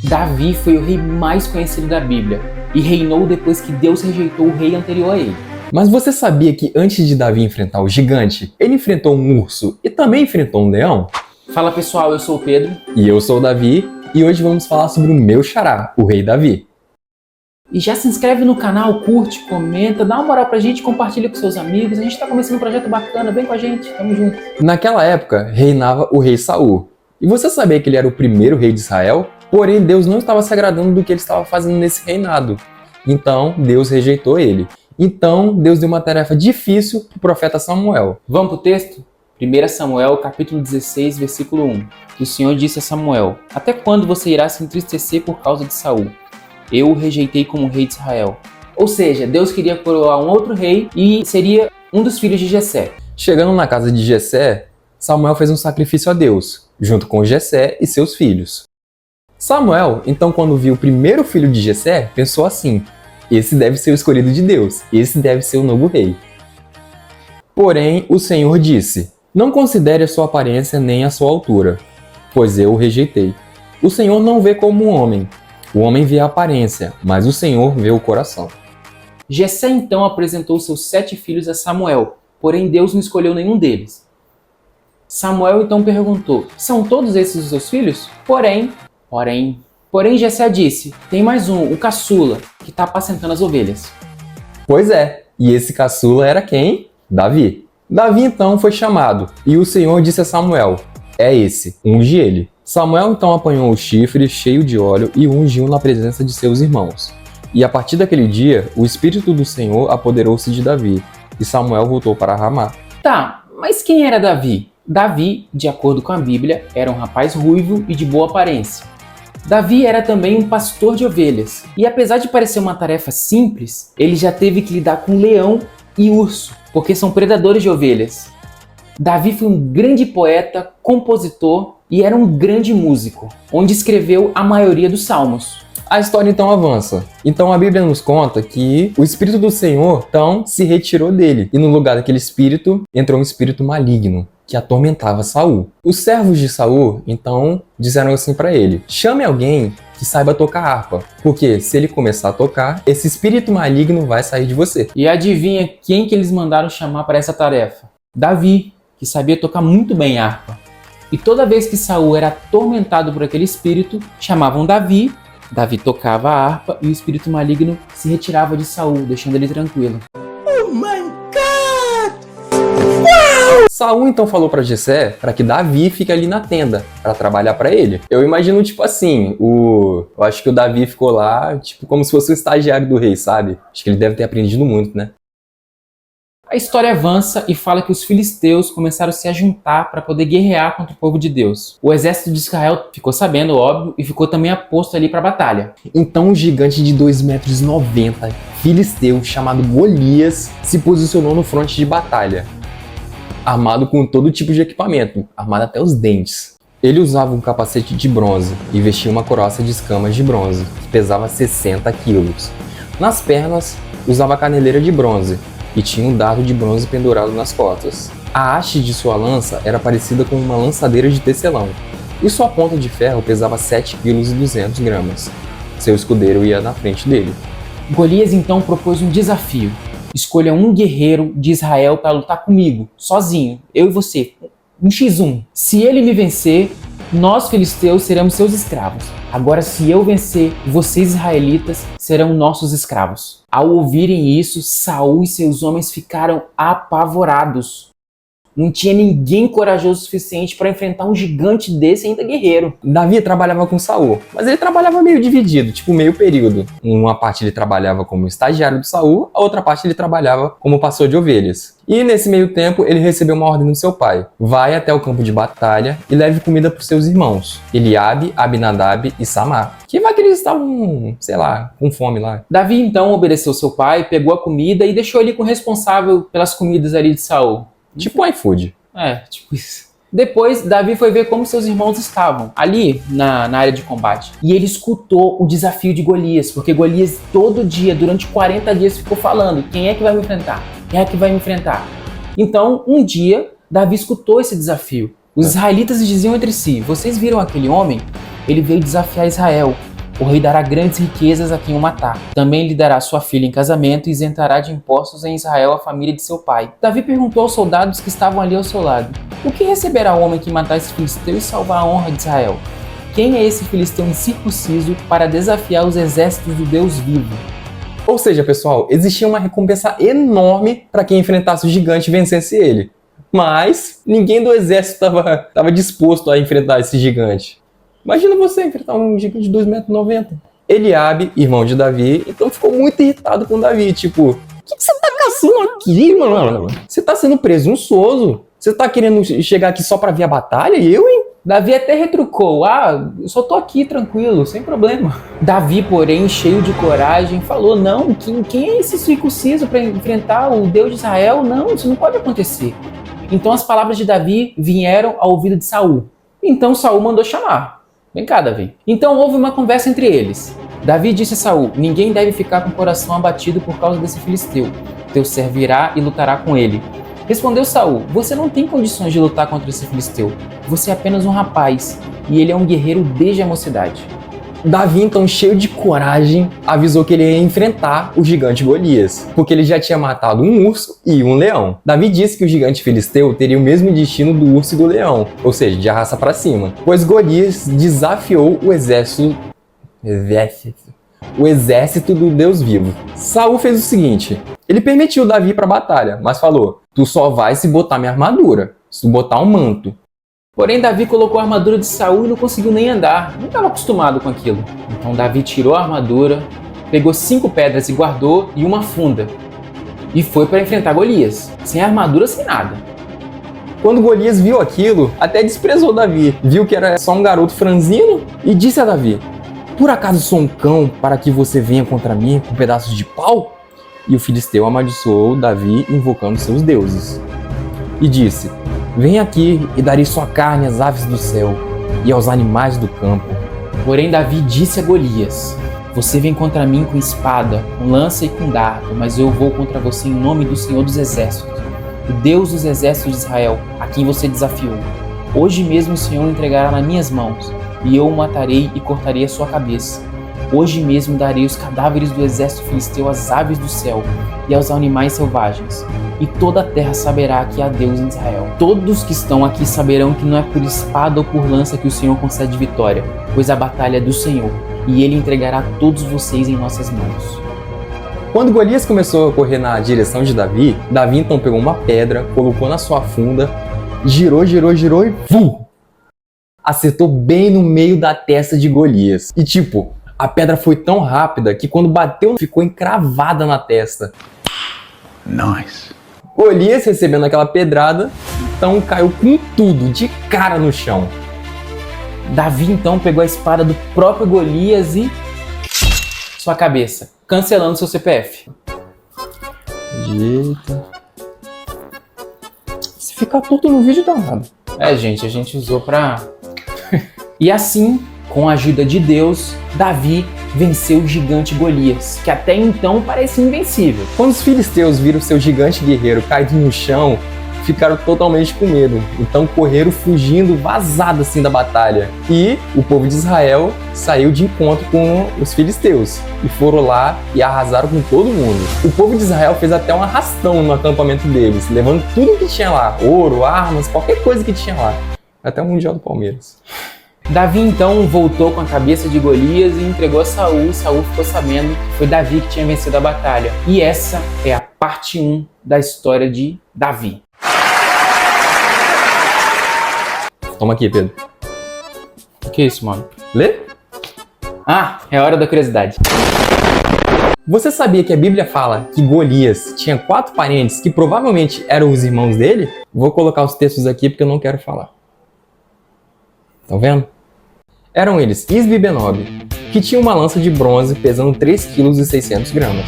Davi foi o rei mais conhecido da Bíblia e reinou depois que Deus rejeitou o rei anterior a ele. Mas você sabia que antes de Davi enfrentar o gigante, ele enfrentou um urso e também enfrentou um leão? Fala pessoal, eu sou o Pedro. E eu sou o Davi, e hoje vamos falar sobre o meu xará, o rei Davi. E já se inscreve no canal, curte, comenta, dá uma moral pra gente, compartilha com seus amigos. A gente tá começando um projeto bacana, vem com a gente, tamo junto. Naquela época, reinava o rei Saul. E você sabia que ele era o primeiro rei de Israel? Porém, Deus não estava se agradando do que ele estava fazendo nesse reinado. Então, Deus rejeitou ele. Então, Deus deu uma tarefa difícil para o profeta Samuel. Vamos pro texto? 1 Samuel, capítulo 16, versículo 1. Que o Senhor disse a Samuel: Até quando você irá se entristecer por causa de Saul? Eu o rejeitei como rei de Israel. Ou seja, Deus queria coroar um outro rei e seria um dos filhos de Jessé. Chegando na casa de Jessé, Samuel fez um sacrifício a Deus, junto com Jessé e seus filhos. Samuel, então, quando viu o primeiro filho de Jessé, pensou assim: esse deve ser o escolhido de Deus, esse deve ser o novo rei. Porém, o Senhor disse: Não considere a sua aparência nem a sua altura, pois eu o rejeitei. O Senhor não vê como um homem. O homem vê a aparência, mas o Senhor vê o coração. Jessé então apresentou seus 7 filhos a Samuel, porém Deus não escolheu nenhum deles. Samuel então perguntou: São todos esses os seus filhos? Porém, Jessé disse: Tem mais um, o caçula, que está apacentando as ovelhas. Pois é, e esse caçula era quem? Davi. Davi então foi chamado, e o Senhor disse a Samuel: É esse, unge ele. Samuel então apanhou o chifre cheio de óleo e o ungiu na presença de seus irmãos. E a partir daquele dia, o Espírito do Senhor apoderou-se de Davi, e Samuel voltou para Ramá. Tá, mas quem era Davi? Davi, de acordo com a Bíblia, era um rapaz ruivo e de boa aparência. Davi era também um pastor de ovelhas, e apesar de parecer uma tarefa simples, ele já teve que lidar com leão e urso, porque são predadores de ovelhas. Davi foi um grande poeta, compositor e era um grande músico, onde escreveu a maioria dos salmos. A história então avança. Então a Bíblia nos conta que o Espírito do Senhor então se retirou dele, e no lugar daquele espírito entrou um espírito maligno que atormentava Saul. Os servos de Saul então disseram assim para ele: chame alguém que saiba tocar harpa, porque se ele começar a tocar, esse espírito maligno vai sair de você. E adivinha quem que eles mandaram chamar para essa tarefa? Davi, que sabia tocar muito bem harpa. E toda vez que Saul era atormentado por aquele espírito, chamavam Davi. Davi tocava a harpa e o espírito maligno se retirava de Saul, deixando ele tranquilo. Oh my God! Wow! Saul então falou para Jessé para que Davi fique ali na tenda para trabalhar para ele. Eu imagino tipo assim, eu acho que o Davi ficou lá tipo como se fosse o estagiário do rei, sabe? Acho que ele deve ter aprendido muito, né? A história avança e fala que os filisteus começaram a se juntar para poder guerrear contra o povo de Deus. O exército de Israel ficou sabendo, óbvio, e ficou também aposto ali para a batalha. Então um gigante de 2,90 m, filisteu, chamado Golias, se posicionou no fronte de batalha, armado com todo tipo de equipamento, armado até os dentes. Ele usava um capacete de bronze e vestia uma couraça de escamas de bronze, que pesava 60 quilos. Nas pernas, usava caneleira de bronze, e tinha um dardo de bronze pendurado nas costas. A haste de sua lança era parecida com uma lançadeira de tecelão, e sua ponta de ferro pesava 7,2 kg. Seu escudeiro ia na frente dele. Golias então propôs um desafio. Escolha um guerreiro de Israel para lutar comigo, sozinho, eu e você, um x1. Se ele me vencer, nós filisteus seremos seus escravos. Agora, se eu vencer, vocês israelitas serão nossos escravos. Ao ouvirem isso, Saul e seus homens ficaram apavorados. Não tinha ninguém corajoso o suficiente para enfrentar um gigante desse, ainda guerreiro. Davi trabalhava com Saul, mas ele trabalhava meio dividido, tipo meio período. Uma parte ele trabalhava como estagiário de Saul, a outra parte ele trabalhava como pastor de ovelhas. E nesse meio tempo ele recebeu uma ordem do seu pai: vai até o campo de batalha e leve comida para os seus irmãos, Eliabe, Abinadab e Samar. Que vai que eles estavam, sei lá, com fome lá. Davi então obedeceu seu pai, pegou a comida e deixou ele com o responsável pelas comidas ali de Saul. Tipo um iFood. Tipo isso. Depois, Davi foi ver como seus irmãos estavam, ali na área de combate. E ele escutou o desafio de Golias, porque Golias todo dia, durante 40 dias, ficou falando: quem é que vai me enfrentar? Quem é que vai me enfrentar? Então, um dia, Davi escutou esse desafio. Os israelitas diziam entre si: vocês viram aquele homem? Ele veio desafiar Israel. O rei dará grandes riquezas a quem o matar. Também lhe dará sua filha em casamento e isentará de impostos em Israel a família de seu pai. Davi perguntou aos soldados que estavam ali ao seu lado: o que receberá o homem que matar esse filisteu e salvar a honra de Israel? Quem é esse filisteu incircunciso para desafiar os exércitos do Deus vivo? Ou seja, pessoal, existia uma recompensa enorme para quem enfrentasse o gigante e vencesse ele. Mas ninguém do exército estava disposto a enfrentar esse gigante. Imagina você enfrentar um gigante de 2,90 m. Eliabe, irmão de Davi, então ficou muito irritado com Davi. Tipo, o que você tá caçando aqui, mano? Você tá sendo presunçoso? Você tá querendo chegar aqui só pra ver a batalha? E eu, hein? Davi até retrucou: eu só tô aqui tranquilo, sem problema. Davi, porém, cheio de coragem, falou: não, quem é esse circunciso para enfrentar o Deus de Israel? Não, isso não pode acontecer. Então as palavras de Davi vieram ao ouvido de Saul. Então Saul mandou chamar. Vem cá, Davi. Então houve uma conversa entre eles. Davi disse a Saul: ninguém deve ficar com o coração abatido por causa desse filisteu. Teu servo irá e lutará com ele. Respondeu Saul: você não tem condições de lutar contra esse filisteu. Você é apenas um rapaz, e ele é um guerreiro desde a mocidade. Davi, então, cheio de coragem, avisou que ele ia enfrentar o gigante Golias, porque ele já tinha matado um urso e um leão. Davi disse que o gigante filisteu teria o mesmo destino do urso e do leão, ou seja, de arraça para cima, pois Golias desafiou o exército do Deus vivo. Saul fez o seguinte: ele permitiu Davi para a batalha, mas falou: tu só vai se botar minha armadura, se tu botar um manto. Porém, Davi colocou a armadura de Saul e não conseguiu nem andar, não estava acostumado com aquilo. Então Davi tirou a armadura, pegou 5 pedras e guardou e uma funda, e foi para enfrentar Golias, sem armadura, sem nada. Quando Golias viu aquilo, até desprezou Davi, viu que era só um garoto franzino e disse a Davi: por acaso sou um cão para que você venha contra mim com pedaços de pau? E o filisteu amaldiçoou Davi invocando seus deuses. E disse: vem aqui e darei sua carne às aves do céu e aos animais do campo. Porém Davi disse a Golias: você vem contra mim com espada, com lança e com dardo, mas eu vou contra você em nome do Senhor dos Exércitos, o Deus dos exércitos de Israel, a quem você desafiou. Hoje mesmo o Senhor o entregará nas minhas mãos, e eu o matarei e cortarei a sua cabeça. Hoje mesmo darei os cadáveres do exército filisteu às aves do céu e aos animais selvagens, e toda a terra saberá que há Deus em Israel. Todos que estão aqui saberão que não é por espada ou por lança que o Senhor concede vitória, pois a batalha é do Senhor, e Ele entregará todos vocês em nossas mãos. Quando Golias começou a correr na direção de Davi, Davi então pegou uma pedra, colocou na sua funda, girou e vum! Acertou bem no meio da testa de Golias. E tipo, a pedra foi tão rápida que quando bateu, ficou encravada na testa. Nice. Golias, recebendo aquela pedrada, então caiu com tudo, de cara no chão. Davi então pegou a espada do próprio Golias e sua cabeça, cancelando seu CPF. Eita. Se ficar torto no vídeo, dá nada. Gente, a gente usou pra... E assim, com a ajuda de Deus, Davi venceu o gigante Golias, que até então parecia invencível. Quando os filisteus viram seu gigante guerreiro caído no chão, ficaram totalmente com medo. Então correram fugindo, vazado assim da batalha. E o povo de Israel saiu de encontro com os filisteus. E foram lá e arrasaram com todo mundo. O povo de Israel fez até um arrastão no acampamento deles, levando tudo que tinha lá. Ouro, armas, qualquer coisa que tinha lá. Até o Mundial do Palmeiras. Davi então voltou com a cabeça de Golias e entregou a Saul, e Saul ficou sabendo que foi Davi que tinha vencido a batalha. E essa é a parte 1 da história de Davi. Toma aqui, Pedro. O que é isso, mano? Lê? É hora da curiosidade. Você sabia que a Bíblia fala que Golias tinha 4 parentes que provavelmente eram os irmãos dele? Vou colocar os textos aqui porque eu não quero falar. Estão vendo? Eram eles Isbi e Benob, que tinha uma lança de bronze pesando 3,6 kg.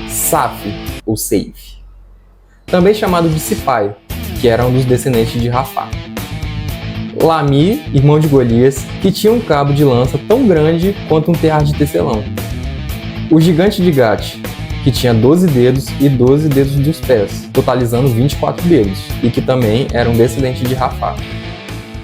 Saf, ou Seif, também chamado de Sipai, que era um dos descendentes de Rafá. Lami, irmão de Golias, que tinha um cabo de lança tão grande quanto um tear de tecelão. O gigante de Gate, que tinha 12 dedos e 12 dedos dos pés, totalizando 24 dedos, e que também era um descendente de Rafá.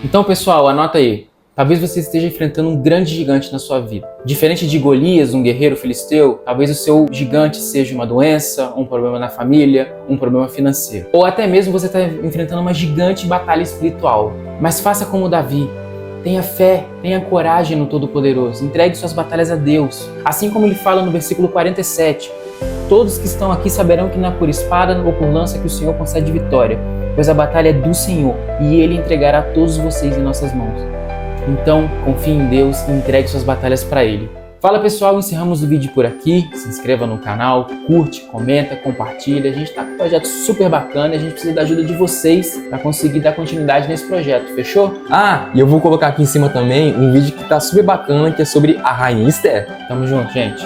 Então, pessoal, anota aí. Talvez você esteja enfrentando um grande gigante na sua vida. Diferente de Golias, um guerreiro filisteu, talvez o seu gigante seja uma doença, um problema na família, um problema financeiro. Ou até mesmo você está enfrentando uma gigante batalha espiritual. Mas faça como Davi. Tenha fé, tenha coragem no Todo-Poderoso. Entregue suas batalhas a Deus. Assim como ele fala no versículo 47. Todos que estão aqui saberão que não é por espada ou por lança que o Senhor concede vitória, pois a batalha é do Senhor e Ele entregará todos vocês em nossas mãos. Então, confie em Deus e entregue suas batalhas para Ele. Fala pessoal, encerramos o vídeo por aqui. Se inscreva no canal, curte, comenta, compartilha. A gente está com um projeto super bacana e a gente precisa da ajuda de vocês para conseguir dar continuidade nesse projeto, fechou? E eu vou colocar aqui em cima também um vídeo que tá super bacana, que é sobre a Rainha Esther. Tamo junto, gente.